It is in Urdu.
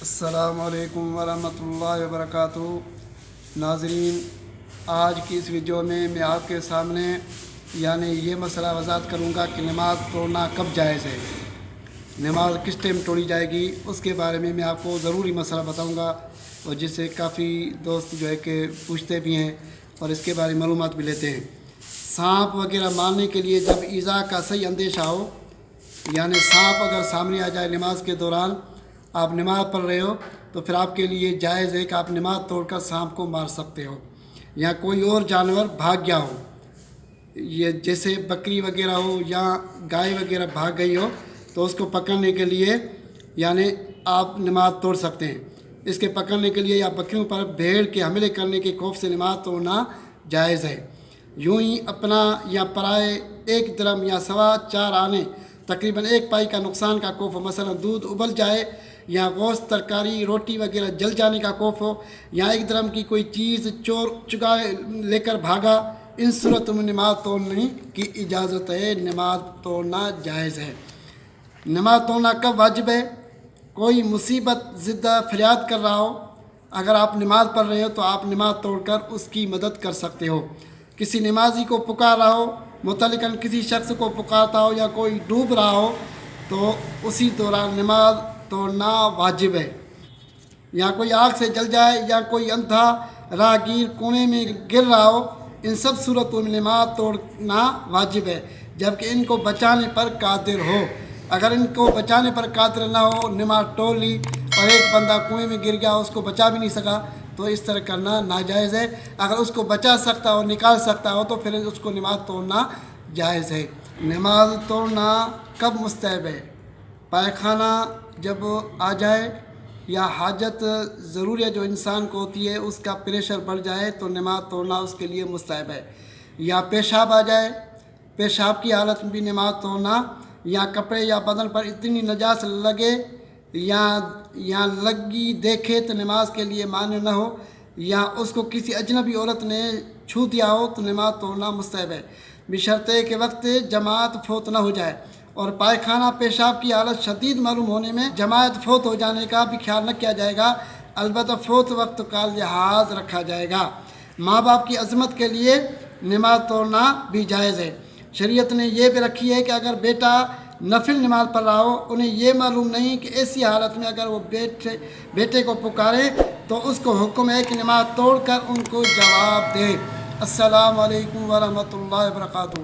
السلام علیکم ورحمۃ اللہ وبرکاتہ۔ ناظرین، آج کی اس ویڈیو میں آپ کے سامنے یہ مسئلہ وضاحت کروں گا کہ نماز توڑنا کب جائز ہے، نماز کس ٹائم توڑی جائے گی، اس کے بارے میں آپ کو ضروری مسئلہ بتاؤں گا، اور جس سے کافی دوست کہ پوچھتے بھی ہیں اور اس کے بارے میں معلومات بھی لیتے ہیں۔ سانپ وغیرہ مارنے کے لیے جب ایذا کا صحیح اندیشہ ہو، سانپ اگر سامنے آ جائے نماز کے دوران، آپ نماز پڑھ رہے ہو، تو پھر آپ کے لیے جائز ہے کہ آپ نماز توڑ کر سانپ کو مار سکتے ہو، یا کوئی اور جانور بھاگ گیا ہو، جیسے بکری وغیرہ ہو یا گائے وغیرہ بھاگ گئی ہو، تو اس کو پکڑنے کے لیے آپ نماز توڑ سکتے ہیں۔ اس کے پکڑنے کے لیے یا بکریوں پر بھیڑ کے حملے کرنے کے خوف سے نماز توڑنا جائز ہے۔ یوں ہی اپنا یا پرائے 1 درم یا 4.25 آنے تقریباً 1 پائی کا نقصان کا خوف ہو، مثلا دودھ ابل جائے یا گوشت، ترکاری، روٹی وغیرہ جل جانے کا خوف ہو، یا 1 درم کی کوئی چیز چور چگا لے کر بھاگا، ان صورت میں نماز توڑنے کی اجازت ہے، نماز توڑنا جائز ہے۔ نماز توڑنا کب واجب ہے؟ کوئی مصیبت زدہ فریاد کر رہا ہو، اگر آپ نماز پڑھ رہے ہو تو آپ نماز توڑ کر اس کی مدد کر سکتے ہو۔ کسی نمازی کو پکار رہا ہو، متعلقاً کسی شخص کو پکارتا ہو، یا کوئی ڈوب رہا ہو، تو اسی دوران نماز توڑنا واجب ہے۔ یا کوئی آگ سے جل جائے، یا کوئی اندھا راہگیر کنویں میں گر رہا ہو، ان سب صورتوں میں نماز توڑنا واجب ہے، جبکہ ان کو بچانے پر قادر ہو۔ اگر ان کو بچانے پر قادر نہ ہو، نماز توڑ لی اور ایک بندہ کنویں میں گر گیا، اس کو بچا بھی نہیں سکا، تو اس طرح کرنا ناجائز ہے۔ اگر اس کو بچا سکتا ہو، نکال سکتا ہو، تو پھر اس کو نماز توڑنا جائز ہے۔ نماز توڑنا کب مستحب ہے؟ پائخانہ جب آ جائے یا حاجت ضروری جو انسان کو ہوتی ہے، اس کا پریشر بڑھ جائے تو نماز توڑنا اس کے لیے مستحب ہے۔ یا پیشاب آ جائے، پیشاب کی حالت میں بھی نماز توڑنا، یا کپڑے یا بدن پر اتنی نجاست لگے یا لگی دیکھے تو نماز کے لیے مانع نہ ہو، یا اس کو کسی اجنبی عورت نے چھو دیا ہو تو نماز توڑنا مستحب ہے، بشرطے کہ وقت جماعت فوت نہ ہو جائے۔ اور پائخانہ پیشاب کی حالت شدید معلوم ہونے میں جماعت فوت ہو جانے کا بھی خیال نہ کیا جائے گا، البتہ فوت وقت کا لحاظ رکھا جائے گا۔ ماں باپ کی عظمت کے لیے نماز توڑنا بھی جائز ہے۔ شریعت نے یہ بھی رکھی ہے کہ اگر بیٹا نفل نماز پڑھ رہا ہو، انہیں یہ معلوم نہیں کہ ایسی حالت میں اگر وہ بیٹے کو پکارے تو اس کو حکم ہے کہ نماز توڑ کر ان کو جواب دے۔ السلام علیکم ورحمۃ اللہ وبرکاتہ۔